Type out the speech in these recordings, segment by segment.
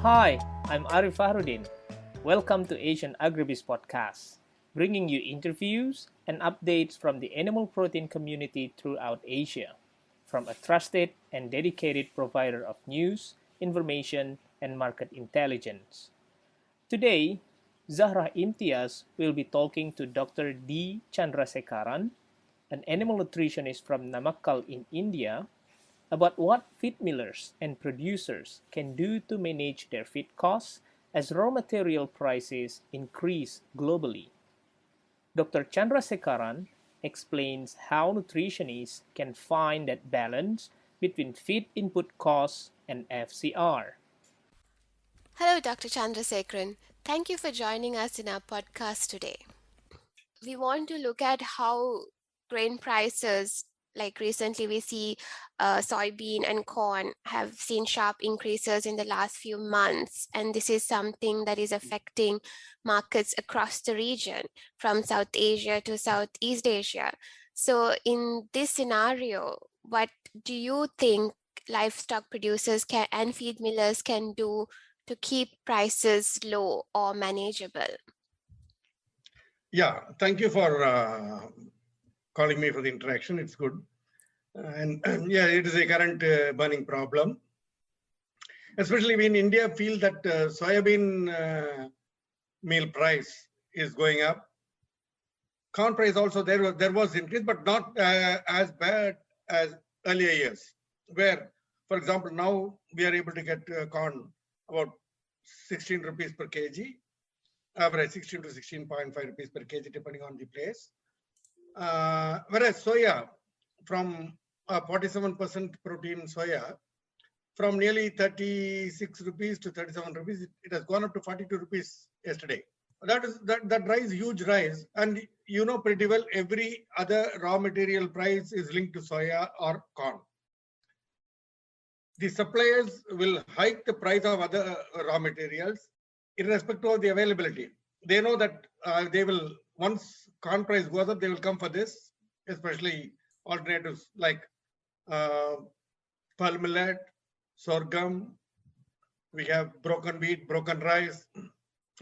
Hi, I'm Arif Fahrudin. Welcome to Asian Agribiz Podcast, bringing you interviews and updates from the animal protein community throughout Asia, from a trusted and dedicated provider of news, information, and market intelligence. Today, Zahra Imtiaz will be talking to Dr. D. Chandrasekaran, an animal nutritionist from Namakkal in India, about what feed millers and producers can do to manage their feed costs as raw material prices increase globally. Dr. Chandrasekaran explains how nutritionists can find that balance between feed input costs and FCR. Hello, Dr. Chandrasekharan. Thank you for joining us in our podcast today. We want to look at how grain prices, like recently we see soybean and corn, have seen sharp increases in the last few months. And this is something that is affecting markets across the region, from South Asia to Southeast Asia. So, in this scenario, what do you think livestock producers can and feed millers can do to keep prices low or manageable? Yeah, thank you for calling me for the interaction. It's good. And yeah, it is a current burning problem. Especially we in India feel that soybean meal price is going up. Corn price also there was increase, but not as bad as earlier years, where, for example, now we are able to get corn about 16 rupees per kg, average 16 to 16.5 rupees per kg, depending on the place. Whereas soya, from 47% protein soya, from nearly 36 rupees to 37 rupees, it has gone up to 42 rupees yesterday. That rise, huge rise, and you know pretty well every other raw material price is linked to soya or corn. The suppliers will hike the price of other raw materials irrespective of the availability. They know that they will, once corn price goes up, they will come for this, especially alternatives like pearl millet, sorghum. We have broken wheat, broken rice.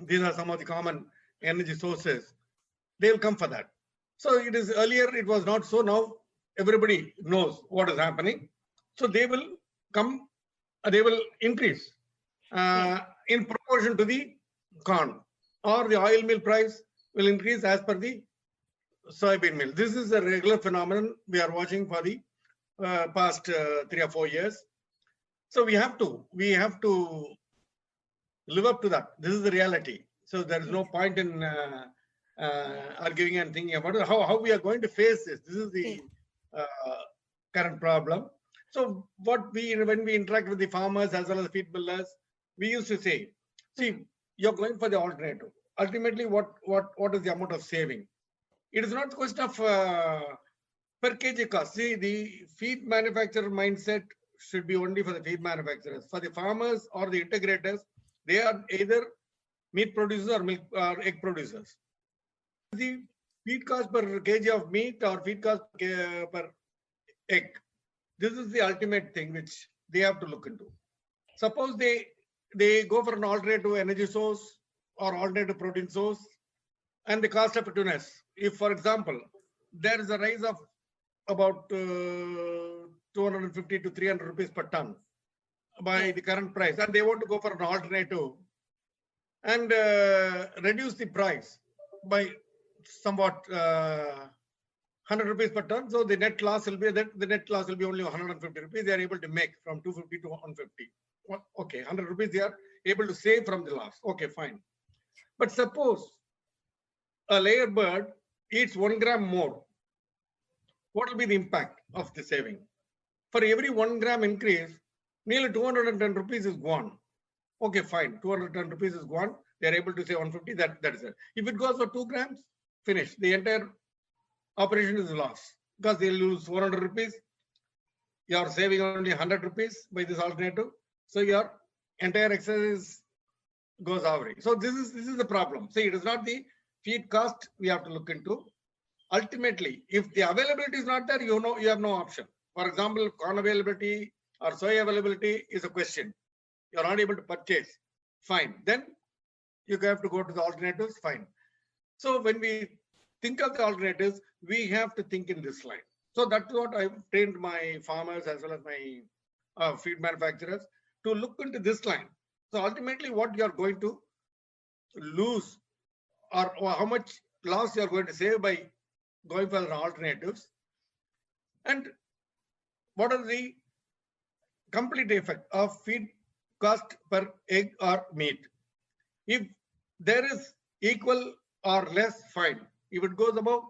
These are some of the common energy sources. They will come for that. So it is earlier, it was not so. Now everybody knows what is happening. So they will come, they will increase in proportion to the corn, or the oil meal price will increase as per the soybean meal. This is a regular phenomenon we are watching for the past 3 or 4 years. So we have to live up to that. This is the reality. So there is no point in arguing and thinking about it. How we are going to face this. This is the current problem. So when we interact with the farmers as well as the feed millers, we used to say, see, you're going for the alternative. Ultimately, what is the amount of saving? It is not the question of per kg cost. See, the feed manufacturer mindset should be only for the feed manufacturers. For the farmers or the integrators, they are either meat producers or milk or egg producers. The feed cost per kg of meat or feed cost per egg. This is the ultimate thing which they have to look into. Suppose they go for an alternative energy source or alternative protein source, and the cost effectiveness. If, for example, there is a rise of about 250 to 300 rupees per ton by the current price, and they want to go for an alternative and reduce the price by somewhat 100 rupees per ton. So the net loss will be only 150 rupees. They are able to make from 250 to 150. Okay, 100 rupees they are able to save from the loss. Okay, fine. But suppose a layer bird eats 1 gram more, what will be the impact of the saving? For every 1 gram increase, nearly 210 rupees is gone. Okay, fine. 210 rupees is gone. They are able to save 150. That is it. If it goes for 2 grams, finish. The entire operation is lost because they lose 400 rupees. You are saving only 100 rupees by this alternative. So your entire exercise goes awry. So this is the problem. See, it is not the feed cost we have to look into. Ultimately, if the availability is not there, you have no option. For example, corn availability or soy availability is a question. You are not able to purchase. fine. Then you have to go to the alternatives, fine. So when we think of the alternatives, we have to think in this line. So that's what I've trained my farmers as well as my feed manufacturers to look into this line. So ultimately what you're going to lose or how much loss you're going to save by going for the alternatives, and what are the complete effect of feed cost per egg or meat. If there is equal or less, fine. If it goes above,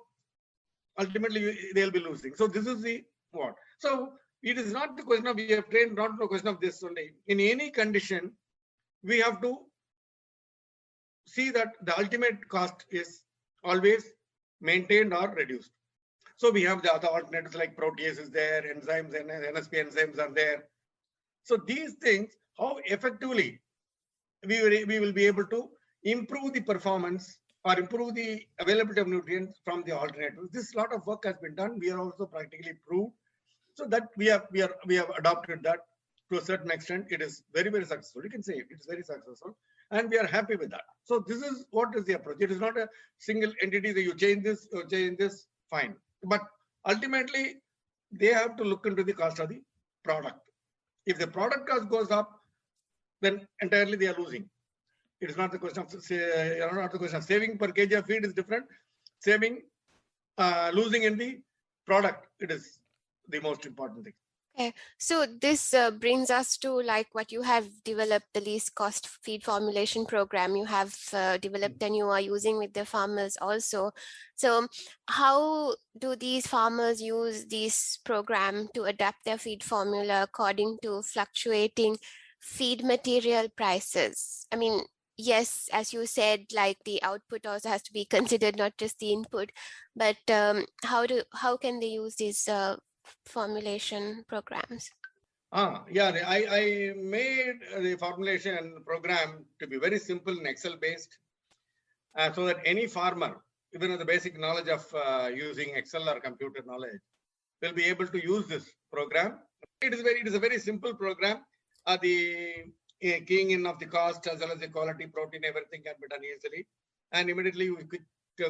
ultimately they'll be losing. So this is the what. So it is not the question of we have trained, not the question of this only. In any condition, we have to see that the ultimate cost is always maintained or reduced. So we have the other alternatives like protease is there, enzymes and NSP enzymes are there. So these things, how effectively we will be able to improve the performance or improve the availability of nutrients from the alternatives. This lot of work has been done. We are also practically proved. So that we have adopted that to a certain extent. It is very, very successful. You can say it is very successful, and we are happy with that. So this is what is the approach. It is not a single entity that you change this or change this, fine. But ultimately, they have to look into the cost of the product. If the product cost goes up, then entirely they are losing. It is not the question of not the question of saving per kg of feed is different. Saving, losing in the product, it is the most important thing. Okay, so this brings us to like what you have developed, the least cost feed formulation program you have developed and you are using with the farmers also. So how do these farmers use this program to adapt their feed formula according to fluctuating feed material prices? I mean, yes, as you said, like the output also has to be considered, not just the input, but how can they use these formulation programs? Yeah, I made the formulation program to be very simple and Excel based, so that any farmer, even with the basic knowledge of using Excel or computer knowledge, will be able to use this program. It is a very simple program. The keying in of the cost as well as the quality, protein, everything can be done easily, and immediately we could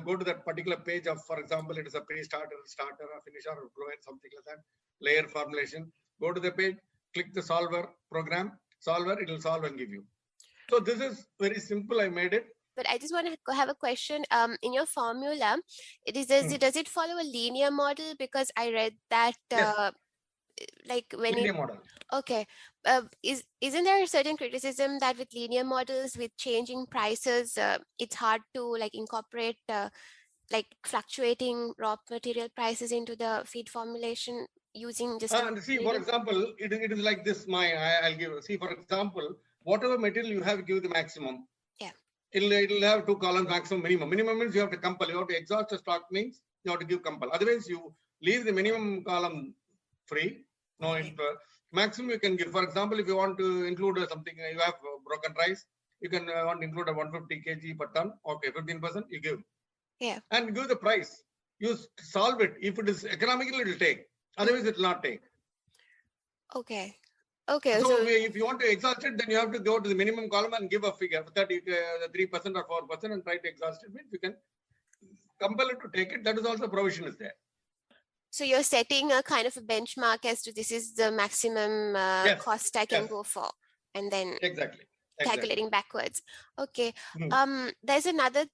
go to that particular page of, for example, it is a pre-starter, starter, or finisher, or grower, something like that, layer formulation. Go to the page, click the solver program, solver, it will solve and give you. So this is very simple. I made it. But I just want to have a question. In your formula, does it follow a linear model? Because I read that Yes. like when Linear model. Okay, isn't there a certain criticism that with linear models, with changing prices, it's hard to like incorporate like fluctuating raw material prices into the feed formulation using just and see, for example, it is like this. I'll give. See, for example, whatever material you have, give the maximum. Yeah. It'll have 2 columns, maximum, minimum. Minimum means you have to compel. You have to exhaust the stock means you have to give compel. Otherwise, you leave the minimum column free. No, maximum you can give. For example, if you want to include something, you have broken rice, you can want to include a 150 kg per ton. Okay, 15% you give. Yeah. And give the price. You solve it. If it is economical, it will take. Otherwise, it will not take. Okay. Okay. So if you want to exhaust it, then you have to go to the minimum column and give a figure, 3% or 4%, and try to exhaust it. Means you can compel it to take it. That is also provision is there. So you're setting a kind of a benchmark as to this is the maximum cost I can go for, and then calculating backwards. Okay. There's another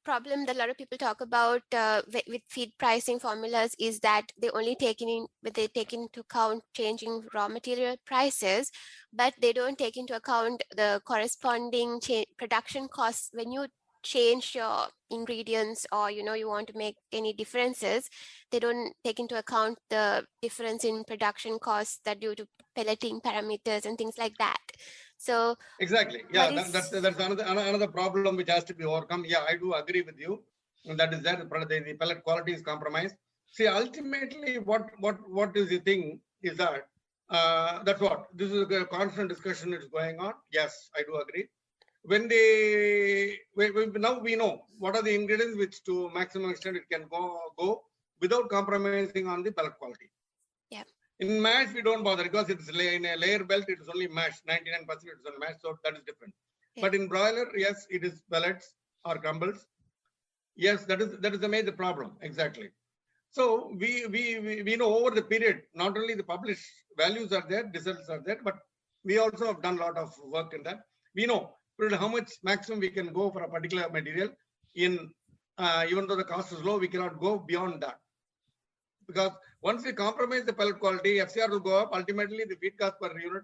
problem that a lot of people talk about with feed pricing formulas is that they take into account changing raw material prices, but they don't take into account the corresponding production costs when you change your ingredients, or you want to make any differences. They don't take into account the difference in production costs that due to pelleting parameters and things like that. So exactly, yeah, that's another problem which has to be overcome. Yeah, I do agree with you. And that is that the pellet quality is compromised. See, ultimately, what is the thing is that that's what this is a constant discussion is going on. Yes, I do agree. When now we know what are the ingredients which to maximum extent it can go without compromising on the pellet quality. Yeah. In mash, we don't bother because it's in a layer belt, it is only mash, 99% it is on mash, so that is different. Yeah. But in broiler, yes, it is pellets or crumbles. Yes, that is the major problem. Exactly. So we know over the period, not only the published values are there, results are there, but we also have done a lot of work in that. We know how much maximum we can go for a particular material. In even though the cost is low, we cannot go beyond that, because once we compromise the pellet quality, FCR will go up. Ultimately, the feed cost per unit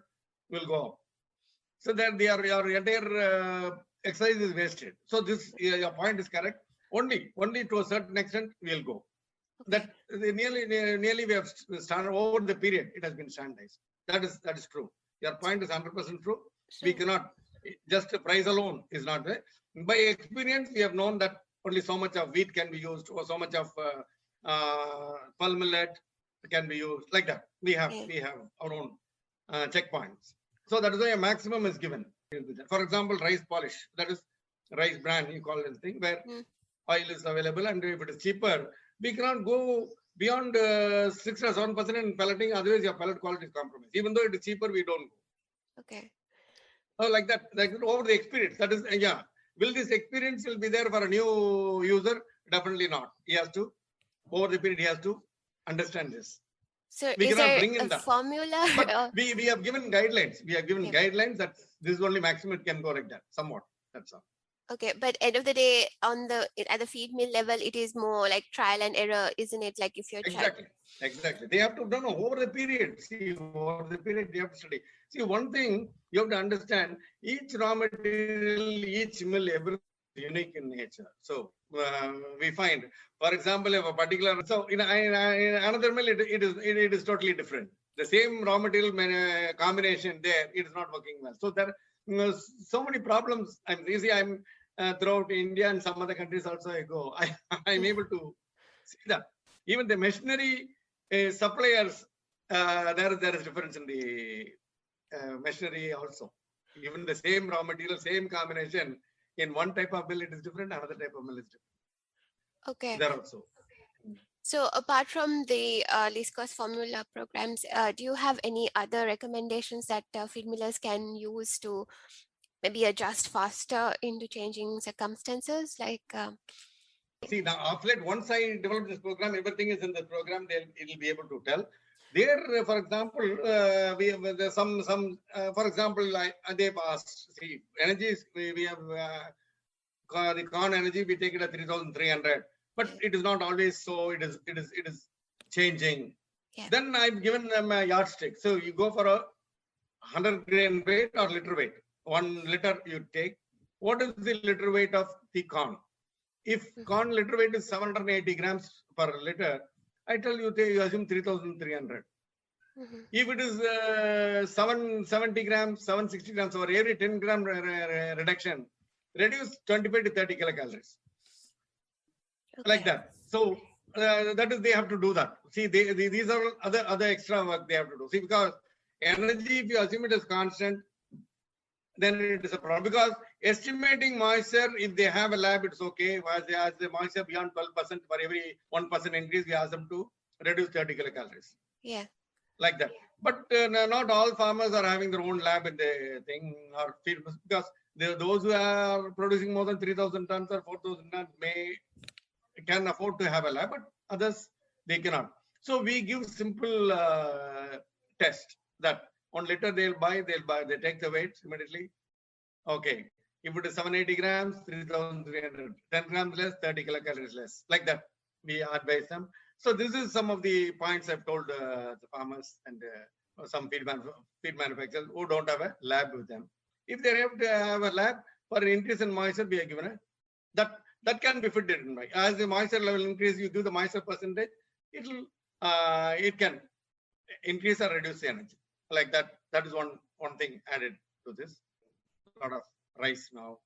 will go up. So that your entire exercise is wasted. So this your point is correct. Only to a certain extent we'll go. Okay. That nearly we have started over the period. It has been standardized. That is true. Your point is 100% true. We cannot just price alone is not there. By experience, we have known that only so much of wheat can be used, or so much of pearl millet can be used. Like that, we have our own checkpoints. So that is why a maximum is given. For example, rice polish, that is rice bran, you call this thing, where oil is available, and if it is cheaper, we cannot go beyond 6 or 7% in pelleting. Otherwise, your pellet quality is compromised. Even though it is cheaper, we don't go. Okay. So like that, over the experience. That is, yeah. Will this experience will be there for a new user? Definitely not. He has to, over the period, he has to understand this. So we is cannot there bring in a that formula? But we have given guidelines. We have given guidelines that this is only maximum it can go like that, somewhat. That's all. Okay, but end of the day, at the feed mill level, it is more like trial and error, isn't it? Like if you're Exactly. They have to know over the period. See, over the period they have to study. See, one thing you have to understand: each raw material, each mill, everything is unique in nature. So we find, for example, if a particular in another mill, it is totally different. The same raw material combination there, it is not working well. So there are so many problems. I'm throughout India and some other countries also. I'm able to see that. Even the machinery suppliers, there is difference in the machinery also. Even the same raw material, same combination, in one type of mill it is different, another type of mill is different. Okay. There also. So apart from the least cost formula programs, do you have any other recommendations that feed millers can use to maybe adjust faster into changing circumstances? Like, see, now of late, once I develop this program, everything is in the program. It will be able to tell. There, for example, we have some. For example, they've asked. See, energies we have the corn energy. We take it at 3,300, but it is not always so. It is changing. Yeah. Then I've given them a yardstick. So you go for a 100 grain weight or liter weight. 1 liter you take. What is the liter weight of the corn? If corn liter weight is 780 grams per liter, I tell you, you assume 3,300. If it is 770 grams, 760 grams, or every 10 gram reduction, reduce 25 to 30 kilocalories. Okay. Like that. So that is, they have to do that. See, these are other extra work they have to do. See, because energy, if you assume it is constant, then it is a problem. Because estimating moisture, if they have a lab, it's okay. As the moisture beyond 12%, for every 1% increase, we ask them to reduce 30 kilocalories. Yeah. Like that. But not all farmers are having their own lab in the thing or field, because those who are producing more than 3,000 tons or 4,000 tons can afford to have a lab, but others, they cannot. So we give simple test that 1 liter they take the weights immediately. Okay. If it is 780 grams, 3,300, 10 grams less, 30 kilocalories less. Like that, we advise them. So this is some of the points I've told the farmers and some feed manufacturers who don't have a lab with them. If they have to have a lab for an increase in moisture, we are given that can be fitted in. As the moisture level increase, you give the moisture percentage, it can increase or reduce the energy. Like that. That is one thing added to this. A lot of rice now,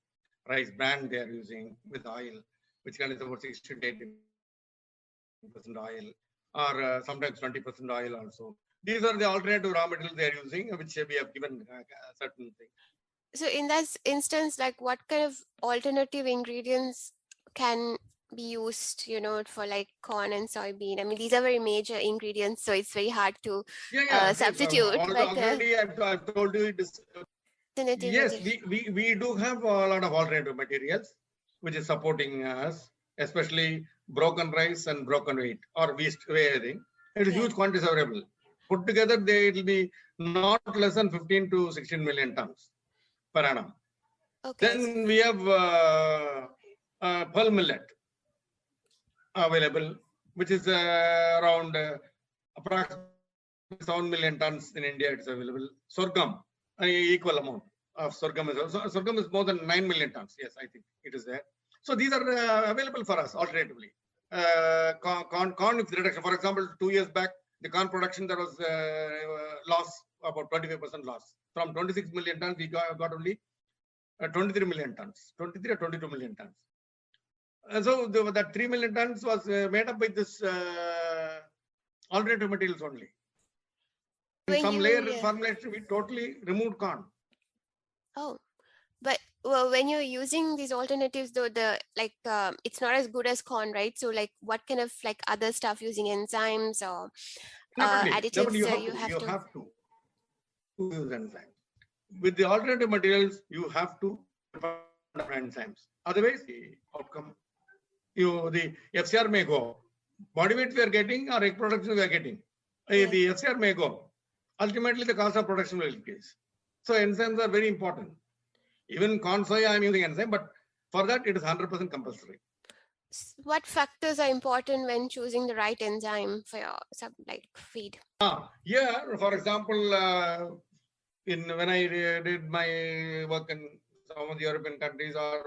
rice bran they are using with oil, which can is about 60 to 80% oil, or sometimes 20% oil also. These are the alternative raw materials they are using, which we have given certain things. So in that instance, like what kind of alternative ingredients can be used, for like corn and soybean? I mean, these are very major ingredients, so it's very hard to substitute. Already I've told you it is alternative Yes, material? we do have a lot of alternative materials which is supporting us, especially broken rice and broken wheat or wheat thing. It is Yeah. huge quantities available. Put together, it will be not less than 15 to 16 million tons per annum. Okay. Then we have pearl millet available, which is around approximately 7 million tons in India. It's available. Sorghum, equal amount of sorghum is also. Sorghum is more than 9 million tons. Yes, I think it is there. So these are available for us alternatively. Corn with reduction. For example, 2 years back, the corn production there was loss, about 25% loss. From 26 million tons, we got only 23 million tons, 23 or 22 million tons. So that 3 million tons was made up with this alternative materials only. In some layer formulation, we totally removed corn. Oh, but well, when you're using these alternatives, though, it's not as good as corn, right? So, like, what kind of like other stuff using enzymes or additives you have to use enzymes. With the alternative materials, you have to enzymes. Otherwise, the outcome, the FCR may go. Body weight we are getting or egg production we are getting. The FCR may go. Ultimately, the cost of production will increase. So enzymes are very important. Even corn soy, I am using enzyme, but for that it is 100% compulsory. What factors are important when choosing the right enzyme for your feed? For example, when I did my work in some of the European countries, or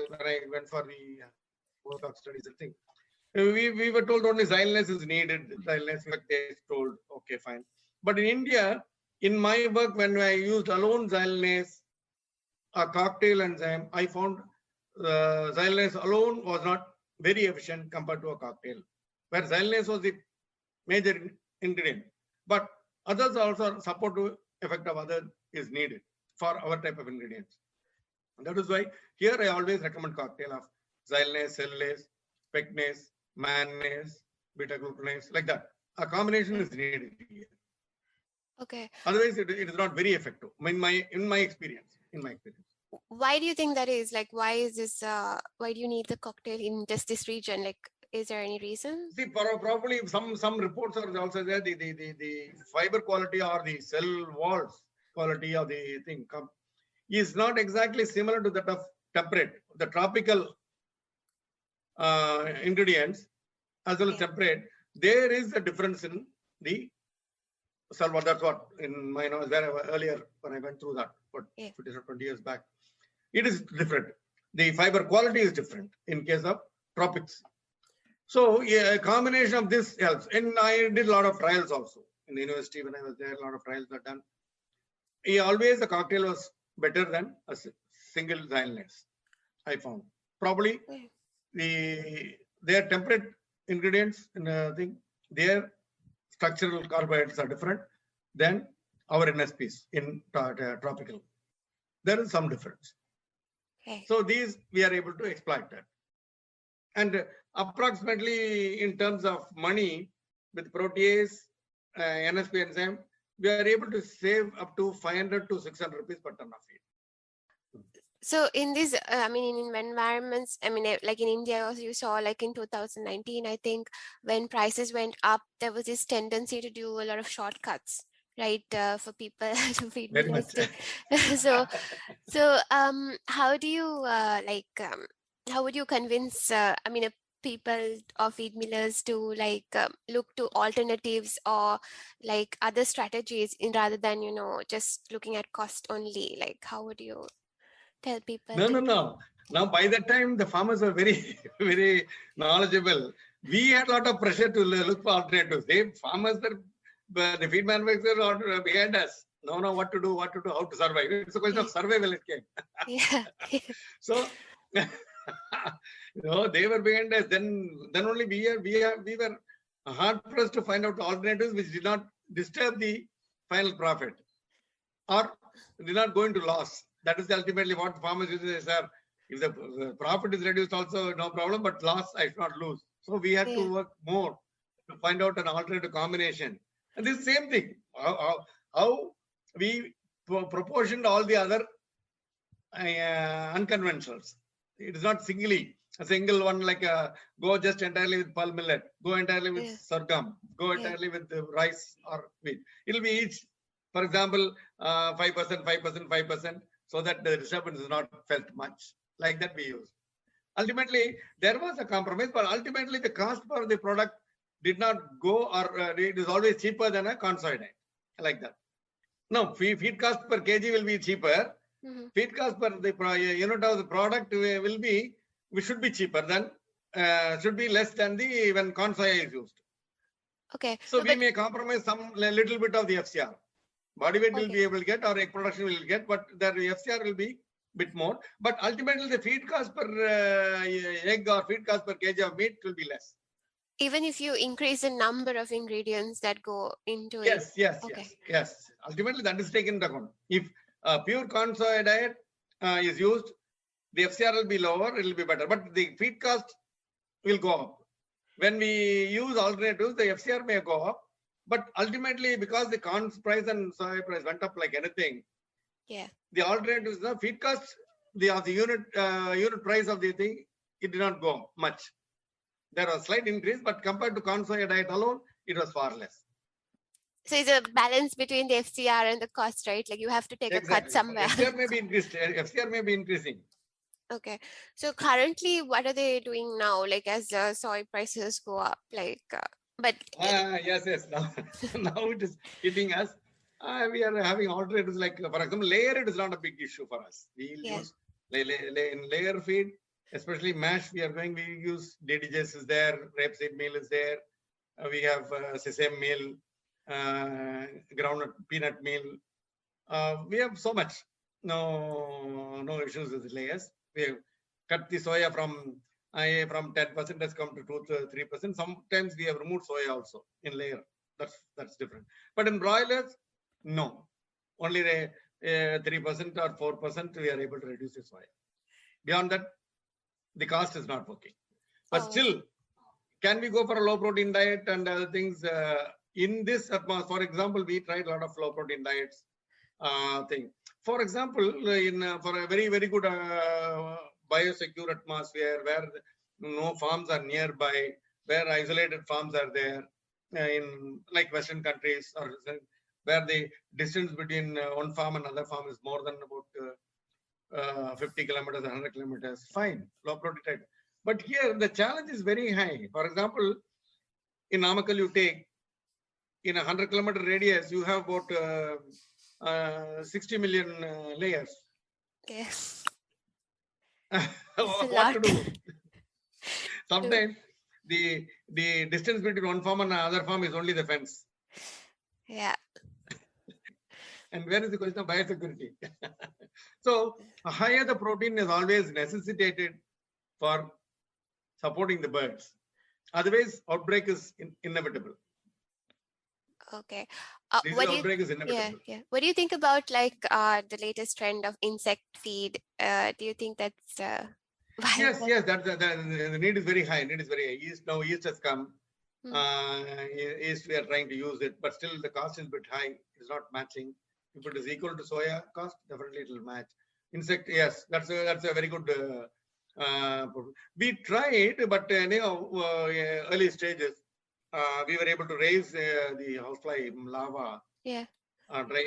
when I went for the postdoc studies, I think we were told only xylanase is needed. Xylanase, they told, okay, fine. But in India, in my work, when I used alone xylanase, a cocktail enzyme, I found xylanase alone was not very efficient compared to a cocktail, where xylanase was the major ingredient. But others also supportive effect of other is needed for our type of ingredients. That is why here I always recommend cocktail of xylanase, cellulase, pectinase, mannase, beta-glucanase, like that. A combination is needed here. Okay. Otherwise, it is not very effective. In my experience. Why do you think that is? Like, why is this? Why do you need the cocktail in just this region? Like, is there any reason? See, probably some reports are also there. The fiber quality or the cell walls quality of the thing is not exactly similar to that of temperate, the tropical ingredients as well as temperate. There is a difference in the cell wall. That's what in my knowledge earlier when I went through that, but 20 years back, it is different. The fiber quality is different in case of tropics. So a combination of this helps. And I did a lot of trials also in the university when I was there. A lot of trials were done. Always the cocktail was better than a single xylanase, I found. Probably their temperate ingredients in the thing, their structural carbohydrates are different than our NSPs in tropical. There is some difference. So these we are able to exploit that. And approximately in terms of money, with protease, NSP enzyme, we are able to save up to 500 to 600 rupees per ton of feed. So in these, in environments, like in India, also you saw like in 2019, I think when prices went up, there was this tendency to do a lot of shortcuts, right? For people to feed millistic. So how do you how would you convince, people or feed millers to look to alternatives or like other strategies rather than, just looking at cost only? Like, how would you tell people? No. Now, by that time, the farmers were very, very knowledgeable. We had a lot of pressure to look for alternatives. The feed manufacturers are behind us. No, what to do, how to survive. It's a question of survival. It came. So, they were behind us. Then only we were hard pressed to find out alternatives which did not disturb the final profit or did not go into loss. That is ultimately what farmers used to say, sir. If the profit is reduced, also no problem, but loss I should not lose. So we had to work more to find out an alternative combination. And this same thing, how we proportion to all the other unconventionals. It is not a single one like go just entirely with pearl millet, go entirely with sorghum, go entirely with rice or wheat. It will be each, for example, 5%, 5%, 5%, so that the disturbance is not felt much. Like that we use. Ultimately, there was a compromise, but ultimately the cost for the product did not go, or it is always cheaper than a corn soy diet, like that. No, feed cost per kg will be cheaper. Feed cost per the unit of the product should be cheaper than, should be less than the when corn soy is used. Okay. So we may compromise some little bit of the FCR. Body weight will be able to get, or egg production will get, but the FCR will be bit more. But ultimately, the feed cost per egg or feed cost per kg of meat will be less. Even if you increase the number of ingredients that go into it. Yes. Ultimately, that is taken into account. If pure corn soy diet is used, the FCR will be lower, it will be better. But the feed cost will go up. When we use alternatives, the FCR may go up. But ultimately, because the corn price and soy price went up like anything, the alternatives, the feed cost, the unit price of the thing, it did not go up much. There was a slight increase, but compared to corn soy diet alone, it was far less. So it's a balance between the FCR and the cost, right? Like you have to take a cut somewhere. FCR may be increased. FCR may be increasing. Okay. So currently, what are they doing now? Like as the soy prices go up, like, but yes. Now it is hitting us. We are having alternatives like, for example, layer. It is not a big issue for us. We use in layer feed, especially mash. We use DDGs is there, rapeseed meal is there. We have sesame meal, groundnut peanut meal. We have so much. No issues with the layers. We have cut the soya from 10% has come to 2-3%. Sometimes we have removed soya also in layer. That's different. But in broilers, no. Only 3% or 4% we are able to reduce the soya. Beyond that, the cost is not working. But still, can we go for a low protein diet and other things? In this atmosphere, for example, we tried a lot of low protein diets thing. For example, for a very, very good biosecure atmosphere where no farms are nearby, where isolated farms are there, in like Western countries, or where the distance between one farm and another farm is more than about 50 kilometers, 100 kilometers, fine, low protein diet. But here the challenge is very high. For example, in Namakkal, you take in a 100-kilometer radius, you have about 60 million layers. Yes. What to do? Sometimes the distance between one farm and another farm is only the fence. Yeah. And where is the question of biosecurity? So higher the protein is always necessitated for supporting the birds. Otherwise, outbreak is inevitable. Okay. Outbreak is inevitable. Yeah. What do you think about like the latest trend of insect feed? Do you think that's Yes. That the need is very high. Need is very high. Yeast has come. Yeast we are trying to use it, but still the cost is a bit high. It's not matching. If it is equal to soya cost, definitely it will match. Insect, yes, that's a very good. We tried, but early stages, we were able to raise the housefly larva. Try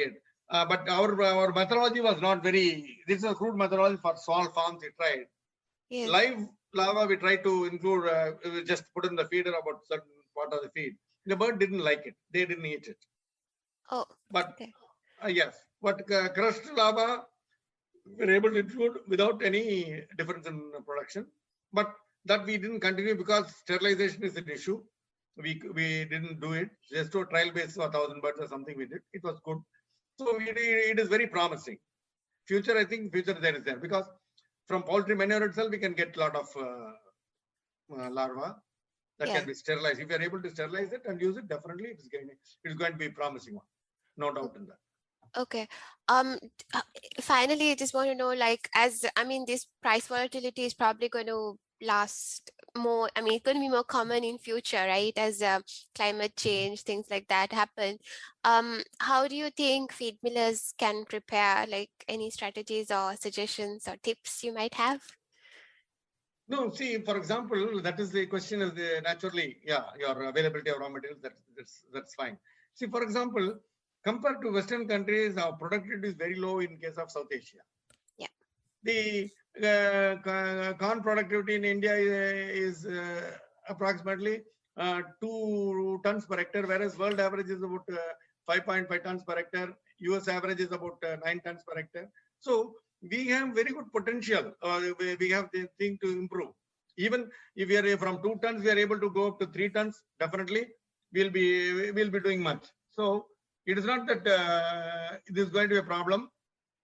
it. But our methodology was not very. This is a crude methodology for small farms. We tried. Live larva we tried to include. We just put in the feeder about certain part of the feed. The bird didn't like it. They didn't eat it. Oh. But yes, but crushed larva we were able to include without any difference in production. But that we didn't continue because sterilization is an issue. We didn't do it. Just to a trial base of 1,000 birds or something we did. It was good. So it is very promising. Future, I think future there is there because from poultry manure itself we can get a lot of larva that can be sterilized. If we are able to sterilize it and use it, definitely it's going to be a promising one. No doubt in that. Okay. Finally, I just want to know, like, this price volatility is probably going to last more, I mean, it's going to be more common in future, right? As climate change, things like that happen. How do you think feed millers can prepare? Like any strategies or suggestions or tips you might have? No, see, for example, that is the question is the naturally, yeah, your availability of raw materials, that's fine. See, for example, compared to Western countries, our productivity is very low in case of South Asia. Yeah. The corn productivity in India is approximately 2 tons per hectare, whereas world average is about 5.5 tons per hectare. US average is about 9 tons per hectare. So we have very good potential. We have the thing to improve. Even if we are from 2 tons, we are able to go up to 3 tons. Definitely, we'll be doing much. So it is not that this is going to be a problem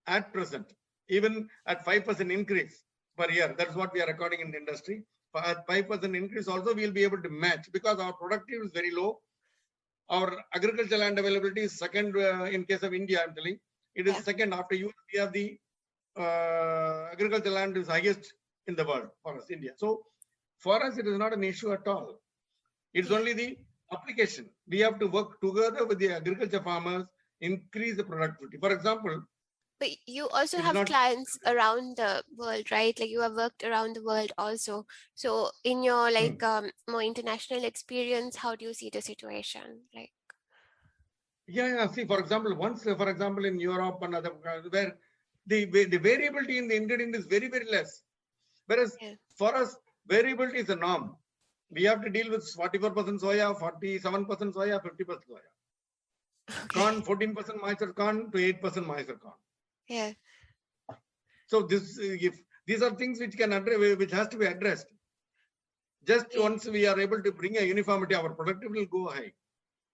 at present. Even at 5% increase per year, that's what we are recording in the industry. At 5% increase also, we'll be able to match because our productivity is very low. Our agricultural land availability is second in case of India, I'm telling. It is second after you. We have the agricultural land is highest in the world for us, India. So for us, it is not an issue at all. It's only the application. We have to work together with the agriculture farmers, increase the productivity. For example, but you also have clients around the world, right? Like you have worked around the world also. So in your like more international experience, how do you see the situation? Like, yeah. See, for example, for example, in Europe and other where the variability in the ingredient is very, very less. Whereas for us, variability is a norm. We have to deal with 44% soya, 47% soya, 50% soya. Corn, 14% moisture corn to 8% moisture corn. Yeah. So these are things which can which has to be addressed. Just once we are able to bring a uniformity, our productivity will go high.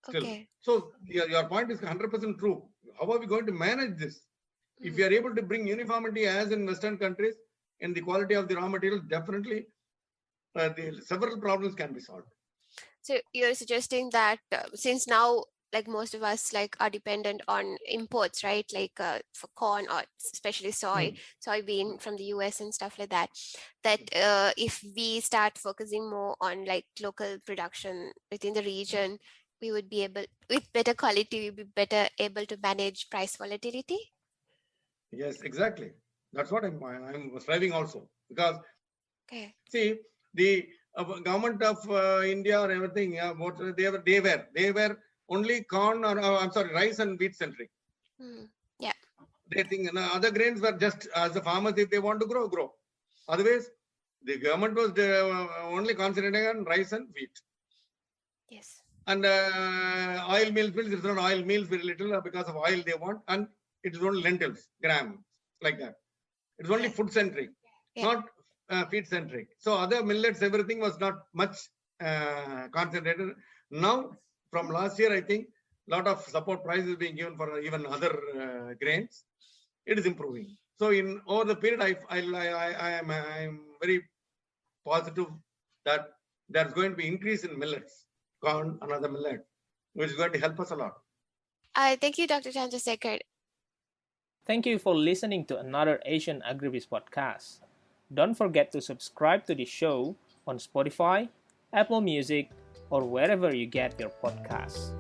Still. Okay. So your point is 100% true. How are we going to manage this? If we are able to bring uniformity as in Western countries in the quality of the raw material, definitely several problems can be solved. So you're suggesting that since now, like most of us like are dependent on imports, right? Like for corn or especially soybean from the US and stuff like that, that if we start focusing more on like local production within the region, we would be able, with better quality, we'd be better able to manage price volatility. Yes, exactly. That's what I'm striving also, because see the government of India or everything, what they were only corn or rice and wheat centric. Yeah. They think other grains were just as the farmers, if they want to grow. Otherwise, the government was only concentrating on rice and wheat. Yes. And oil meals, it's not oil meals very little because of oil they want, and it is only lentils, gram, like that. It's only food centric, not feed centric. So other millets, everything was not much concentrated. Now, from last year, I think a lot of support price is being given for even other grains. It is improving. So in over the period, I'm very positive that there's going to be increase in millets, corn, another millet, which is going to help us a lot. Thank you, Dr. Chandrasekhar. Thank you for listening to another Asian Agribiz podcast. Don't forget to subscribe to the show on Spotify, Apple Music, or wherever you get your podcasts.